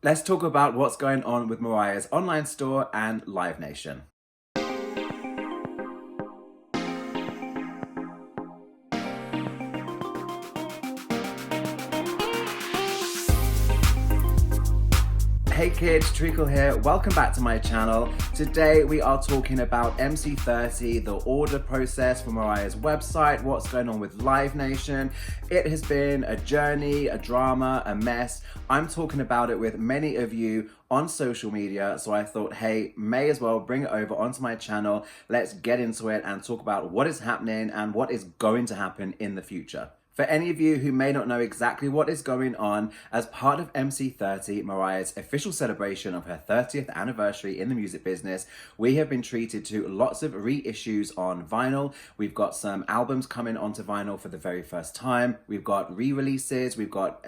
Let's talk about what's going on with Mariah's online store and Live Nation. Hey kids, Treacle here. Welcome back to my channel. Today we are talking about MC30, the order process for Mariah's website, what's going on with Live Nation. It has been a journey, a drama, a mess. I'm talking about it with many of you on social media, so I thought, hey, may as well bring it over onto my channel. Let's get into it and talk about what is happening and what is going to happen in the future. For any of you who may not know exactly what is going on, as part of MC30, Mariah's official celebration of her 30th anniversary in the music business, we have been treated to lots of reissues on vinyl. We've got some albums coming onto vinyl for the very first time. We've got re-releases, we've got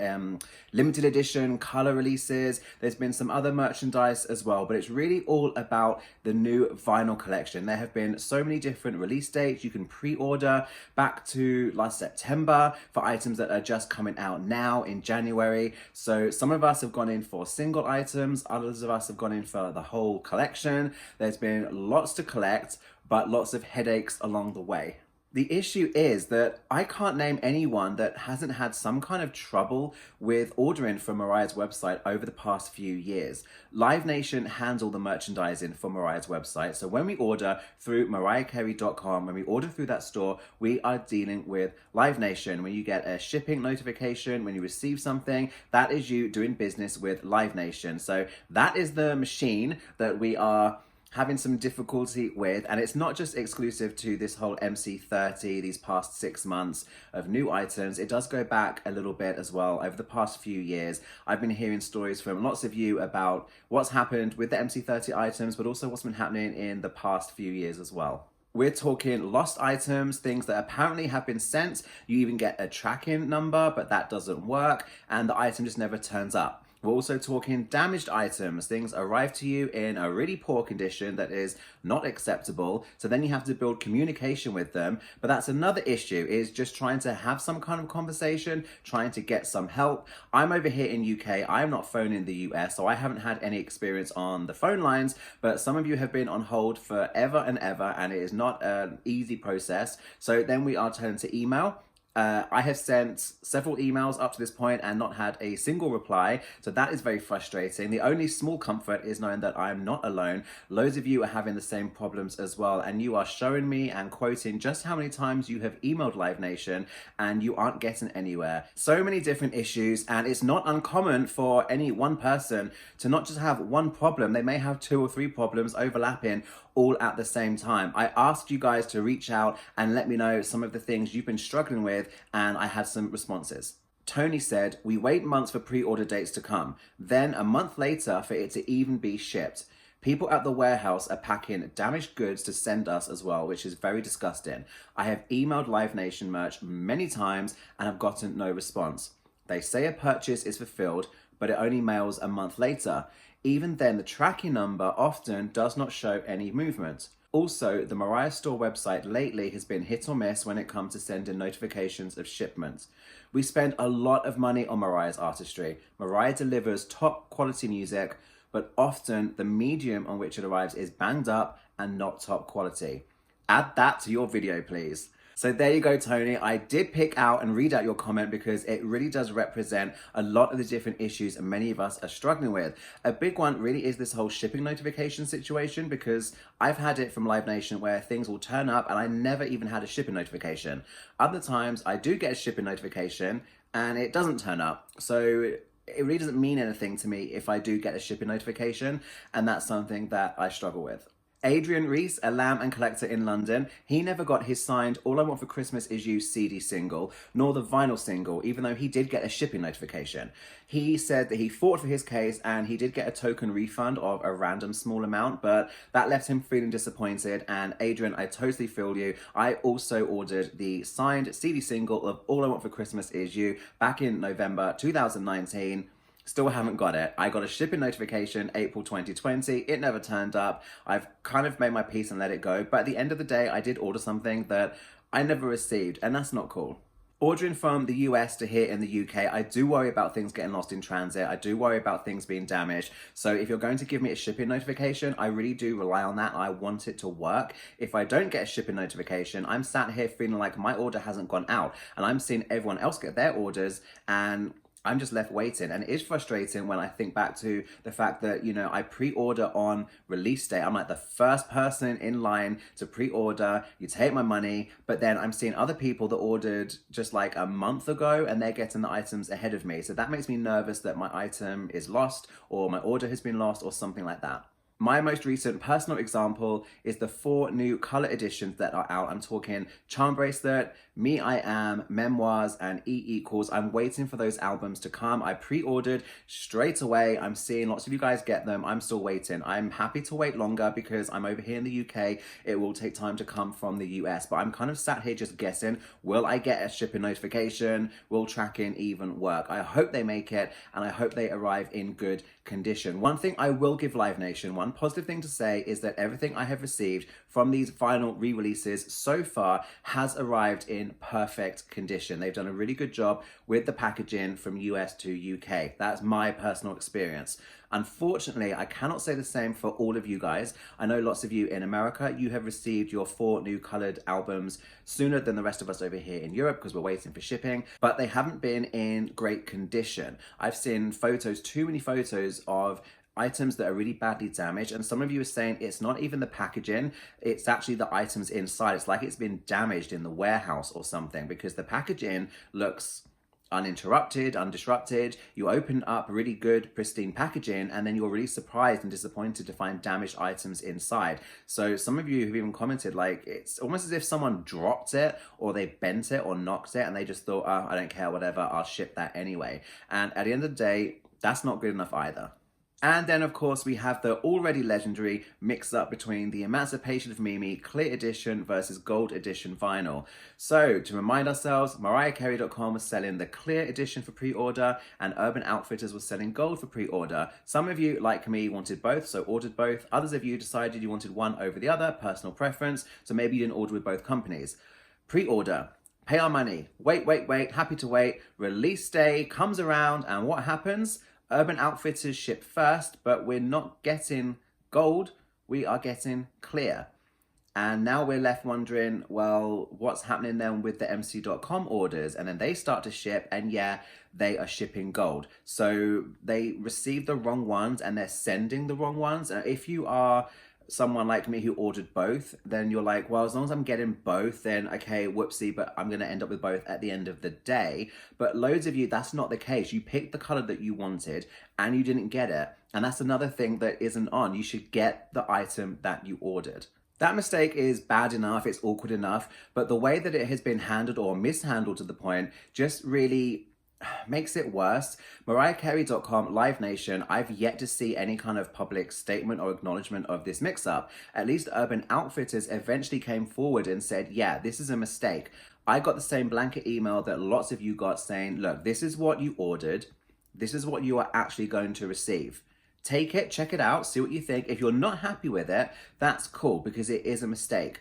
limited edition color releases. There's been some other merchandise as well, but it's really all about the new vinyl collection. There have been so many different release dates. You can pre-order back to last September for items that are just coming out now in January. So some of us have gone in for single items, others of us have gone in for the whole collection. There's been lots to collect, but lots of headaches along the way. The issue is that I can't name anyone that hasn't had some kind of trouble with ordering from Mariah's website over the past few years. Live Nation handle the merchandising for Mariah's website. So when we order through mariahcarey.com, when we order through that store, we are dealing with Live Nation. When you get a shipping notification, when you receive something, that is you doing business with Live Nation. So that is the machine that we are having some difficulty with, and it's not just exclusive to this whole MC30, these past 6 months of new items. It does go back a little bit as well over the past few years. I've been hearing stories from lots of you about what's happened with the MC30 items, but also what's been happening in the past few years as well. We're talking lost items, things that apparently have been sent. You even get a tracking number, but that doesn't work, and the item just never turns up. We're also talking damaged items. Things arrive to you in a really poor condition that is not acceptable. So then you have to build communication with them. But that's another issue, is just trying to have some kind of conversation, trying to get some help. I'm over here in UK. I'm not phoning the US, so I haven't had any experience on the phone lines. But some of you have been on hold forever and ever, and it is not an easy process. So then we are turning to email. I have sent several emails up to this point and not had a single reply, so that is very frustrating. The only small comfort is knowing that I am not alone. Loads of you are having the same problems as well, and you are showing me and quoting just how many times you have emailed Live Nation and you aren't getting anywhere. So many different issues, and it's not uncommon for any one person to not just have one problem. They may have 2 or 3 problems overlapping all at the same time. I asked you guys to reach out and let me know some of the things you've been struggling with, and I had some responses. Tony said, "We wait months for pre-order dates to come, then a month later for it to even be shipped. People at the warehouse are packing damaged goods to send us as well, which is very disgusting. I have emailed Live Nation merch many times and have gotten no response. They say a purchase is fulfilled, but it only mails a month later. Even then, the tracking number often does not show any movement. Also, the Mariah store website lately has been hit or miss when it comes to sending notifications of shipments. We spend a lot of money on Mariah's artistry. Mariah delivers top quality music, but often the medium on which it arrives is banged up and not top quality. Add that to your video, please." So there you go, Tony. I did pick out and read out your comment because it really does represent a lot of the different issues many of us are struggling with. A big one really is this whole shipping notification situation, because I've had it from Live Nation where things will turn up and I never even had a shipping notification. Other times I do get a shipping notification and it doesn't turn up. So it really doesn't mean anything to me if I do get a shipping notification, and that's something that I struggle with. Adrian Reese, a lamb and collector in London, he never got his signed All I Want for Christmas Is You CD single, nor the vinyl single, even though he did get a shipping notification. He said that he fought for his case and he did get a token refund of a random small amount, but that left him feeling disappointed. And Adrian, I totally feel you. I also ordered the signed CD single of All I Want for Christmas Is You back in November 2019. Still haven't got it. I got a shipping notification April 2020. It never turned up. I've kind of made my peace and let it go. But at the end of the day, I did order something that I never received, and that's not cool. Ordering from the US to here in the UK, I do worry about things getting lost in transit. I do worry about things being damaged. So if you're going to give me a shipping notification, I really do rely on that. I want it to work. If I don't get a shipping notification, I'm sat here feeling like my order hasn't gone out, and I'm seeing everyone else get their orders, and I'm just left waiting. And it is frustrating when I think back to the fact that, you know, I pre-order on release day. I'm like the first person in line to pre-order. You take my money, but then I'm seeing other people that ordered just like a month ago and they're getting the items ahead of me. So that makes me nervous that my item is lost or my order has been lost or something like that. My most recent personal example is the 4 new color editions that are out. I'm talking Charm Bracelet, Me I Am, Memoirs, and E Equals. I'm waiting for those albums to come. I pre-ordered straight away. I'm seeing lots of you guys get them. I'm still waiting. I'm happy to wait longer because I'm over here in the UK. It will take time to come from the US, but I'm kind of sat here just guessing, will I get a shipping notification? Will tracking even work? I hope they make it, and I hope they arrive in good condition. One thing I will give Live Nation, one positive thing to say, is that everything I have received from these final re-releases so far has arrived in perfect condition. They've done a really good job with the packaging from US to UK. That's my personal experience. Unfortunately, I cannot say the same for all of you guys. I know lots of you in America, you have received your 4 new colored albums sooner than the rest of us over here in Europe because we're waiting for shipping, but they haven't been in great condition. I've seen photos, too many photos of items that are really badly damaged, and some of you are saying it's not even the packaging, it's actually the items inside. It's like it's been damaged in the warehouse or something because the packaging looks uninterrupted, undisrupted. You open up really good, pristine packaging, and then you're really surprised and disappointed to find damaged items inside. So some of you have even commented like it's almost as if someone dropped it or they bent it or knocked it and they just thought, oh, I don't care, whatever, I'll ship that anyway. And at the end of the day, that's not good enough either. And then, of course, we have the already legendary mix-up between the Emancipation of Mimi Clear Edition versus Gold Edition vinyl. So, to remind ourselves, mariahcarey.com was selling the Clear Edition for pre-order and Urban Outfitters was selling Gold for pre-order. Some of you, like me, wanted both, so ordered both. Others of you decided you wanted one over the other, personal preference, so maybe you didn't order with both companies. Pre-order. Pay our money. Wait, happy to wait. Release day comes around, and what happens? Urban Outfitters ship first, but we're not getting gold, we are getting clear. And now we're left wondering, well, what's happening then with the MC.com orders? And then they start to ship, and yeah, they are shipping gold. So they received the wrong ones and they're sending the wrong ones. And if you are someone like me who ordered both, then you're like, well, as long as I'm getting both, then okay, whoopsie, but I'm gonna end up with both at the end of the day. But loads of you, that's not the case. You picked the color that you wanted and you didn't get it. And that's another thing that isn't on. You should get the item that you ordered. That mistake is bad enough, it's awkward enough, but the way that it has been handled or mishandled to the point just really makes it worse. mariahcarey.com, Live Nation, I've yet to see any kind of public statement or acknowledgement of this mix-up. At least Urban Outfitters eventually came forward and said, yeah, this is a mistake. I got the same blanket email that lots of you got saying, look, this is what you ordered. This is what you are actually going to receive. Take it, check it out, see what you think. If you're not happy with it, that's cool because it is a mistake.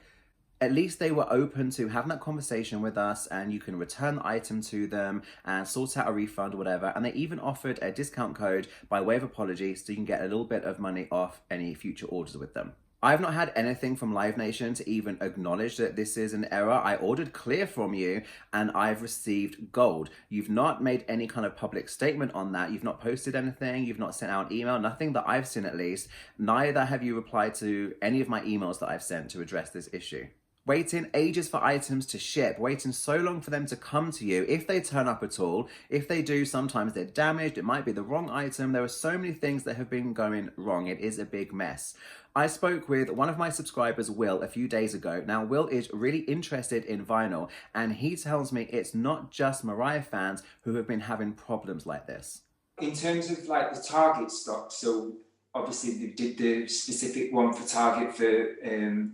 At least they were open to having that conversation with us and you can return the item to them and sort out a refund or whatever. And they even offered a discount code by way of apology so you can get a little bit of money off any future orders with them. I've not had anything from Live Nation to even acknowledge that this is an error. I ordered clear from you and I've received gold. You've not made any kind of public statement on that. You've not posted anything. You've not sent out an email, nothing that I've seen at least. Neither have you replied to any of my emails that I've sent to address this issue. Waiting ages for items to ship, waiting so long for them to come to you, if they turn up at all. If they do, sometimes they're damaged, it might be the wrong item. There are so many things that have been going wrong. It is a big mess. I spoke with one of my subscribers, Will, a few days ago. Now, Will is really interested in vinyl, and he tells me it's not just Mariah fans who have been having problems like this. In terms of like the Target stock, so obviously they did the specific one for Target for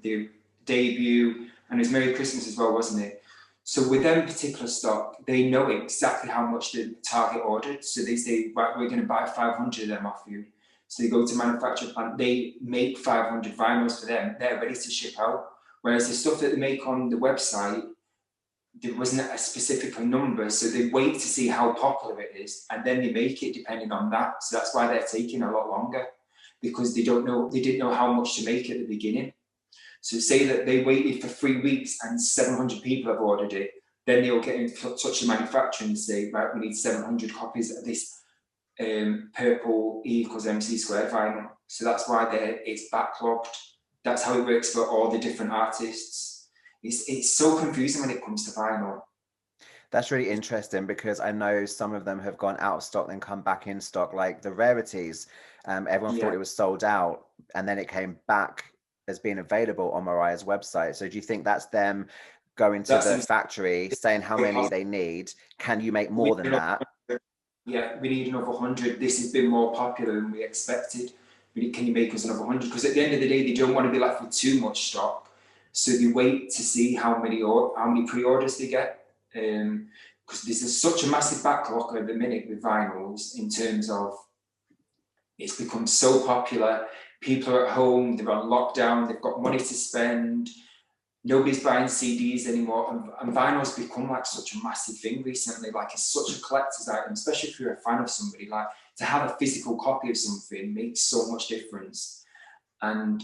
the debut, and it was Merry Christmas as well, wasn't it? So with them particular stock, they know exactly how much the Target ordered. So they say, right, we're going to buy 500 of them off you. So they go to manufacturer plant, they make 500 vinyls for them, they're ready to ship out. Whereas the stuff that they make on the website, there wasn't a specific number, so they wait to see how popular it is, and then they make it depending on that. So that's why they're taking a lot longer, because they didn't know how much to make at the beginning. So say that they waited for 3 weeks and 700 people have ordered it, then they'll get in touch with the manufacturer and say, right, we need 700 copies of this purple E=mc² vinyl. So that's why it's backlogged. That's how it works for all the different artists. It's so confusing when it comes to vinyl. That's really interesting, because I know some of them have gone out of stock, then come back in stock, like the rarities. Everyone thought it was sold out, and then it came back as being available on Mariah's website. So do you think that's them going to the factory, saying how many they need? Can you make more than that? Yeah, we need another 100. This has been more popular than we expected. Can you make us another 100? Because at the end of the day, they don't want to be left with too much stock. So they wait to see how many pre-orders they get. Because there's such a massive backlog at the minute with vinyls, in terms of it's become so popular. People are at home, they're on lockdown, they've got money to spend. Nobody's buying CDs anymore, and vinyl's become like such a massive thing recently. Like, it's such a collector's item, especially if you're a fan of somebody. Like, to have a physical copy of something makes so much difference. And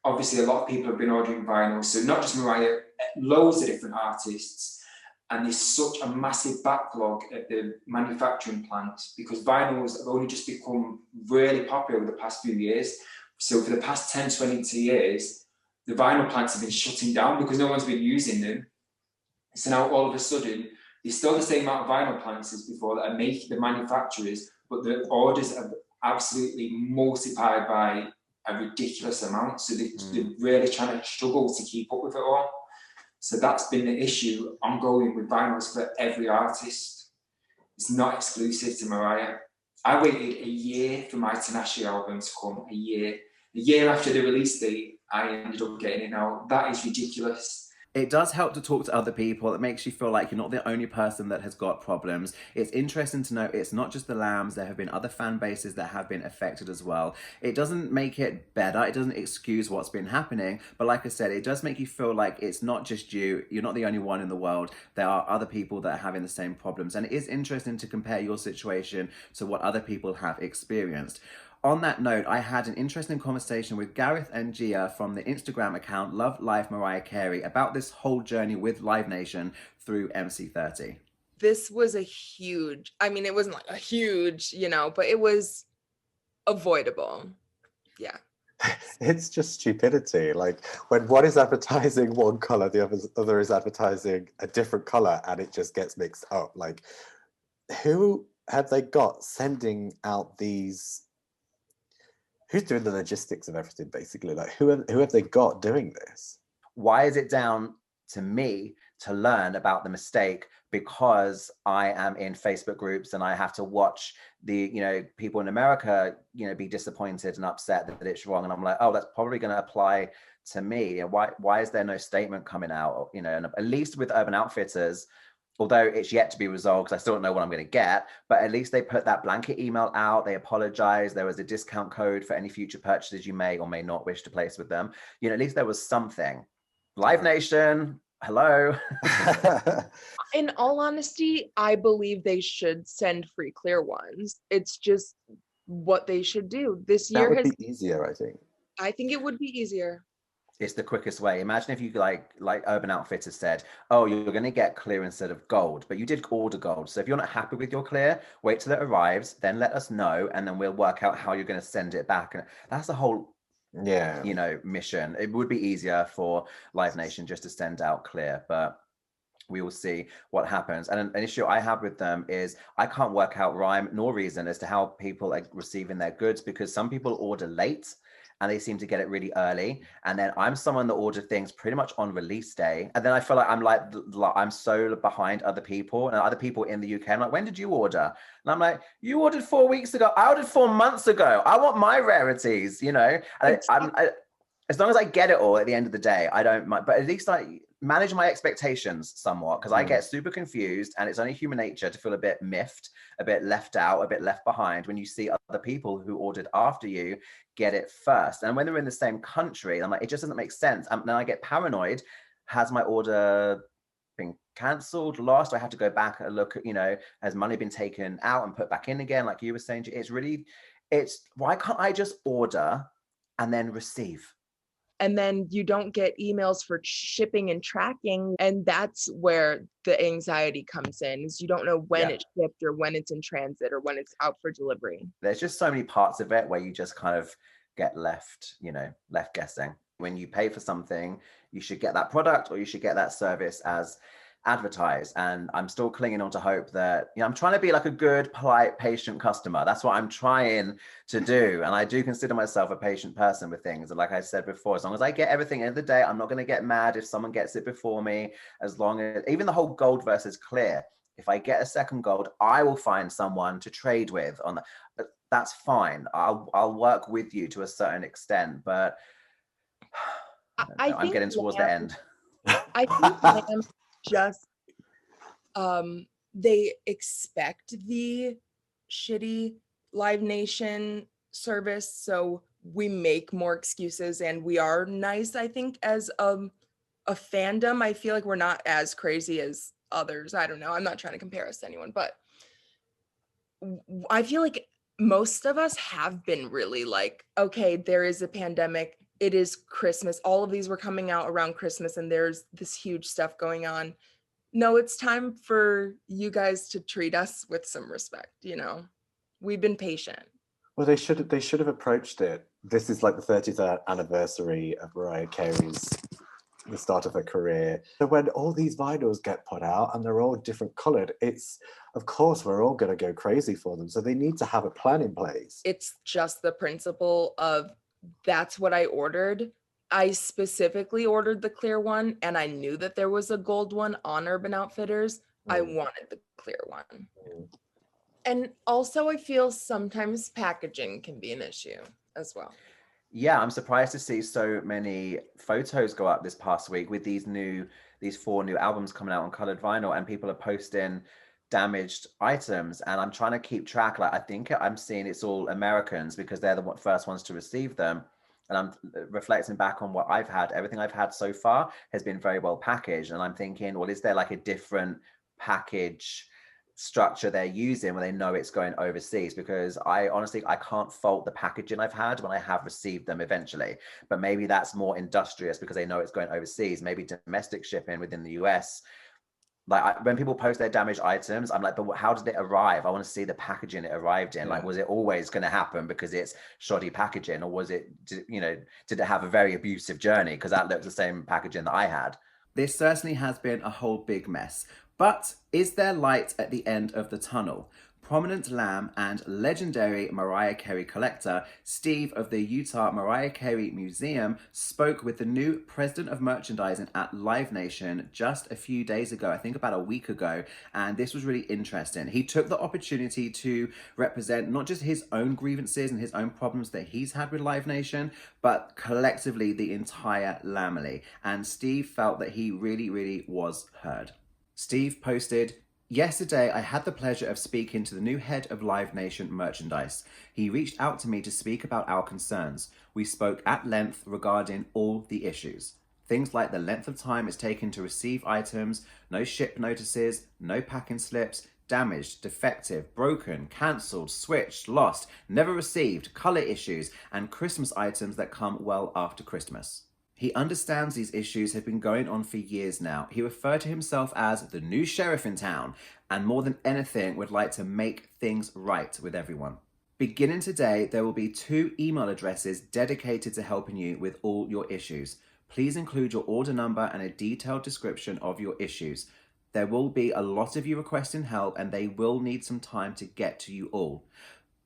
obviously a lot of people have been ordering vinyl, so not just Mariah, loads of different artists. And there's such a massive backlog at the manufacturing plants, because vinyls have only just become really popular over the past few years. So for the past 10, 20 years, the vinyl plants have been shutting down because no one's been using them. So now all of a sudden, there's still the same amount of vinyl plants as before that are making the manufacturers, but the orders have absolutely multiplied by a ridiculous amount. So they're really trying to struggle to keep up with it all. So that's been the issue ongoing with vinyls for every artist. It's not exclusive to Mariah. I waited a year for my Tinashe album to come, a year. A year after the release date, I ended up getting it now. That is ridiculous. It does help to talk to other people. It makes you feel like you're not the only person that has got problems. It's interesting to know it's not just the Lambs. There have been other fan bases that have been affected as well. It doesn't make it better. It doesn't excuse what's been happening. But like I said, it does make you feel like it's not just you. You're not the only one in the world. There are other people that are having the same problems. And it is interesting to compare your situation to what other people have experienced. On that note, I had an interesting conversation with Gareth and Gia from the Instagram account Love Life Mariah Carey about this whole journey with Live Nation through MC30. This was a huge, I mean, it wasn't like a huge, but it was avoidable. Yeah. It's just stupidity. Like, when one is advertising one color, the other is advertising a different color, and it just gets mixed up. Like, who have they got sending out these? Who's doing the logistics of everything, basically? Like, who have they got doing this? Why is it down to me to learn about the mistake because I am in Facebook groups and I have to watch the, people in America, be disappointed and upset that it's wrong. And I'm like, oh, that's probably going to apply to me. And why is there no statement coming out? And at least with Urban Outfitters, although it's yet to be resolved because I still don't know what I'm going to get, but at least they put that blanket email out. They apologized. There was a discount code for any future purchases you may or may not wish to place with them. At least there was something. Live Nation, hello. In all honesty, I believe they should send free clear ones. It's just what they should do. This year that would be easier, I think. I think it would be easier. It's the quickest way. Imagine if you like Urban Outfitters said, oh, you're going to get clear instead of gold, but you did order gold. So if you're not happy with your clear, wait till it arrives, then let us know, and then we'll work out how you're going to send it back. And that's the whole, mission. It would be easier for Live Nation just to send out clear, but we will see what happens. And an issue I have with them is I can't work out rhyme nor reason as to how people are receiving their goods, because some people order late and they seem to get it really early. And then I'm someone that ordered things pretty much on release day. And then I feel like I'm so behind other people and other people in the UK. I'm like, when did you order? And I'm like, you ordered 4 weeks ago. I ordered 4 months ago. I want my rarities, And as long as I get it all at the end of the day, I don't mind. But at least I manage my expectations somewhat, because I get super confused, and it's only human nature to feel a bit miffed, a bit left out, a bit left behind when you see other people who ordered after you get it first. And when they're in the same country, I'm like, it just doesn't make sense. And then I get paranoid. Has my order been cancelled, lost? Do I have to go back and look at, has money been taken out and put back in again? Like you were saying, it's why can't I just order and then receive? And then you don't get emails for shipping and tracking. And that's where the anxiety comes in, is you don't know when it's shipped or when it's in transit or when it's out for delivery. There's just so many parts of it where you just kind of get left guessing. When you pay for something, you should get that product or you should get that service as advertised. And I'm still clinging on to hope that, I'm trying to be like a good, polite, patient customer. That's what I'm trying to do. And I do consider myself a patient person with things. And like I said before, as long as I get everything in the day, I'm not going to get mad if someone gets it before me. As long as, even the whole gold versus clear, if I get a second gold, I will find someone to trade with on that. That's fine. I'll work with you to a certain extent, but I'm getting towards the end. I think Lamb just they expect the shitty Live Nation service, so we make more excuses, and we are nice, I think, as a fandom. I feel like we're not as crazy as others. I don't know. I'm not trying to compare us to anyone, but I feel like most of us have been really like, okay, there is a pandemic. It is Christmas. All of these were coming out around Christmas and there's this huge stuff going on. No, it's time for you guys to treat us with some respect. We've been patient. Well, they should have approached it. This is like the 30th anniversary of Mariah Carey's, the start of her career. So when all these vinyls get put out and they're all different colored, it's, of course, we're all going to go crazy for them. So they need to have a plan in place. It's just the principle of, that's what I ordered. I specifically ordered the clear one, and I knew that there was a gold one on Urban Outfitters. I wanted the clear one. And also I feel sometimes packaging can be an issue as well. Yeah, I'm surprised to see so many photos go up this past week with these 4 new albums coming out on colored vinyl, and people are posting damaged items. And I'm trying to keep track. Like, I think I'm seeing it's all Americans because they're the first ones to receive them. And I'm reflecting back on what I've had. Everything I've had so far has been very well packaged. And I'm thinking, well, is there like a different package structure they're using when they know it's going overseas? Because I can't fault the packaging I've had when I have received them eventually, but maybe that's more industrious because they know it's going overseas. Maybe domestic shipping within the US, like when people post their damaged items, I'm like, but how did it arrive? I want to see the packaging it arrived in. Like, was it always going to happen because it's shoddy packaging, or was it, did it have a very abusive journey? Because that looks the same packaging that I had. This certainly has been a whole big mess. But is there light at the end of the tunnel? Prominent Lamb and legendary Mariah Carey collector Steve of the Utah Mariah Carey Museum spoke with the new president of merchandising at Live Nation just a few days ago, I think about a week ago, and this was really interesting. He took the opportunity to represent not just his own grievances and his own problems that he's had with Live Nation, but collectively the entire Lambily, and Steve felt that he really, really was heard. Steve posted, "Yesterday, I had the pleasure of speaking to the new head of Live Nation merchandise. He reached out to me to speak about our concerns. We spoke at length regarding all the issues. Things like the length of time it's taken to receive items, no ship notices, no packing slips, damaged, defective, broken, cancelled, switched, lost, never received, color issues, and Christmas items that come well after Christmas. He understands these issues have been going on for years now. He referred to himself as the new sheriff in town, and more than anything would like to make things right with everyone. Beginning today, there will be 2 email addresses dedicated to helping you with all your issues. Please include your order number and a detailed description of your issues. There will be a lot of you requesting help, and they will need some time to get to you all.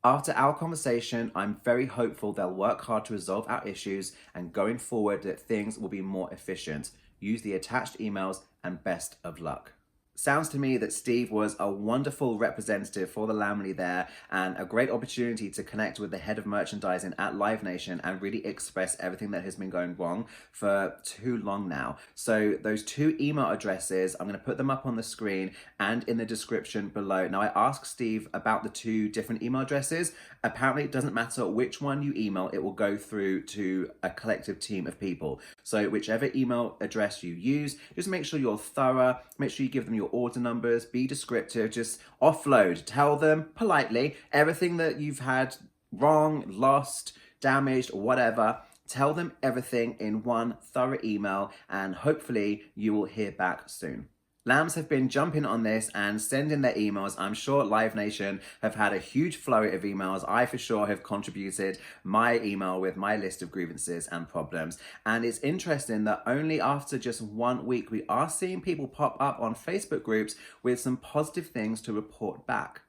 After our conversation, I'm very hopeful they'll work hard to resolve our issues, and going forward that things will be more efficient. Use the attached emails, and best of luck." Sounds to me that Steve was a wonderful representative for the Lambily there, and a great opportunity to connect with the head of merchandising at Live Nation and really express everything that has been going wrong for too long now. So those 2 email addresses, I'm going to put them up on the screen and in the description below. Now, I asked Steve about the 2 different email addresses. Apparently it doesn't matter which one you email, it will go through to a collective team of people. So whichever email address you use, just make sure you're thorough, make sure you give them your order numbers, be descriptive, just offload, tell them politely everything that you've had wrong, lost, damaged, whatever. Tell them everything in one thorough email, and hopefully you will hear back soon. Lambs have been jumping on this and sending their emails. I'm sure Live Nation have had a huge flurry of emails. I for sure have contributed my email with my list of grievances and problems. And it's interesting that only after just 1 week, we are seeing people pop up on Facebook groups with some positive things to report back.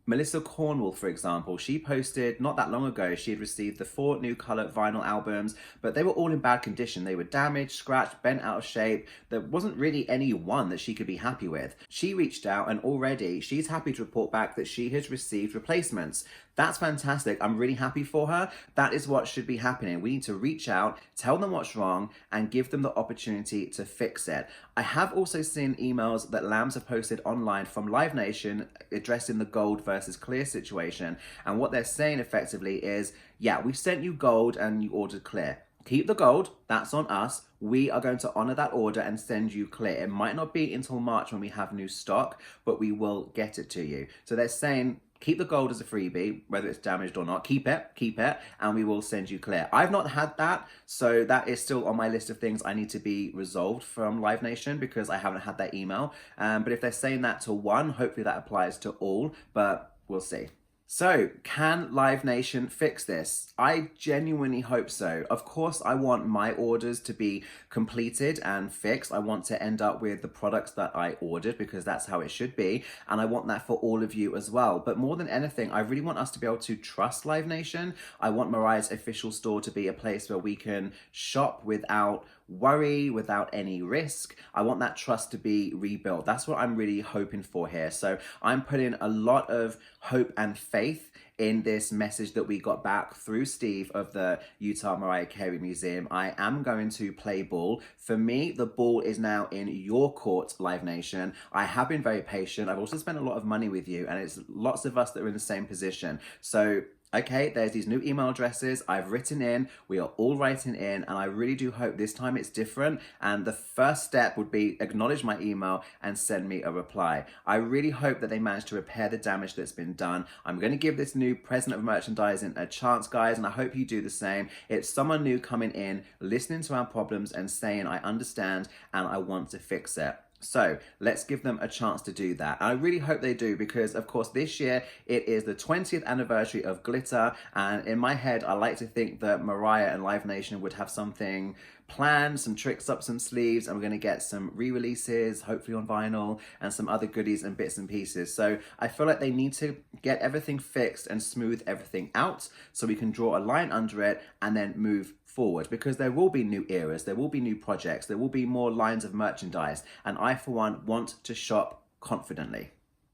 Melissa Cornwall, for example, she posted not that long ago, she had received the 4 new colour vinyl albums, but they were all in bad condition. They were damaged, scratched, bent out of shape. There wasn't really any one that she could be happy with. She reached out and already she's happy to report back that she has received replacements. That's fantastic. I'm really happy for her. That is what should be happening. We need to reach out, tell them what's wrong, and give them the opportunity to fix it. I have also seen emails that Lambs have posted online from Live Nation addressing the gold versus clear situation. And what they're saying effectively is, yeah, we sent you gold and you ordered clear. Keep the gold, that's on us. We are going to honor that order and send you clear. It might not be until March when we have new stock, but we will get it to you. So they're saying, keep the gold as a freebie, whether it's damaged or not. Keep it, and we will send you clear. I've not had that, so that is still on my list of things I need to be resolved from Live Nation because I haven't had that email. But if they're saying that to one, hopefully that applies to all, but we'll see. So, can Live Nation fix this? I genuinely hope so. Of course, I want my orders to be completed and fixed. I want to end up with the products that I ordered because that's how it should be. And I want that for all of you as well. But more than anything, I really want us to be able to trust Live Nation. I want Mariah's official store to be a place where we can shop without worry, without any risk. I want that trust to be rebuilt. That's what I'm really hoping for here. So I'm putting a lot of hope and faith in this message that we got back through Steve of the Utah Mariah Carey Museum. I am going to play ball. For me, the ball is now in your court, Live Nation. I have been very patient. I've also spent a lot of money with you, and it's lots of us that are in the same position. So okay, there's these new email addresses I've written in, we are all writing in, and I really do hope this time it's different. And the first step would be acknowledge my email and send me a reply. I really hope that they manage to repair the damage that's been done. I'm going to give this new president of merchandising a chance, guys, and I hope you do the same. It's someone new coming in, listening to our problems and saying, I understand and I want to fix it. So let's give them a chance to do that. I really hope they do because, of course, this year it is the 20th anniversary of Glitter. And in my head, I like to think that Mariah and Live Nation would have something planned, some tricks up some sleeves, and we're going to get some re-releases, hopefully on vinyl, and some other goodies and bits and pieces. So I feel like they need to get everything fixed and smooth everything out so we can draw a line under it and then move forward, because there will be new eras, there will be new projects, there will be more lines of merchandise, and I for one want to shop confidently.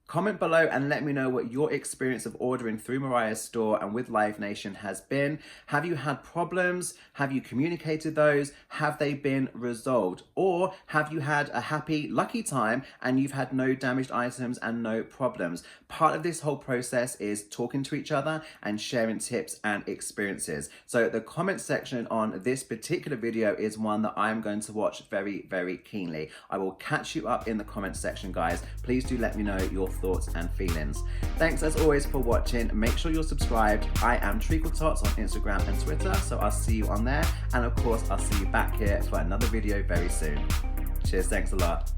Comment below and let me know what your experience of ordering through Mariah's store and with Live Nation has been. Have you had problems? Have you communicated those? Have they been resolved? Or have you had a happy, lucky time and you've had no damaged items and no problems? Part of this whole process is talking to each other and sharing tips and experiences. So the comment section on this particular video is one that I'm going to watch very, very keenly. I will catch you up in the comment section, guys. Please do let me know your thoughts and feelings. Thanks as always for watching. Make sure you're subscribed. I am Treacle Tots on Instagram and Twitter, so I'll see you on there. And of course, I'll see you back here for another video very soon. Cheers, thanks a lot.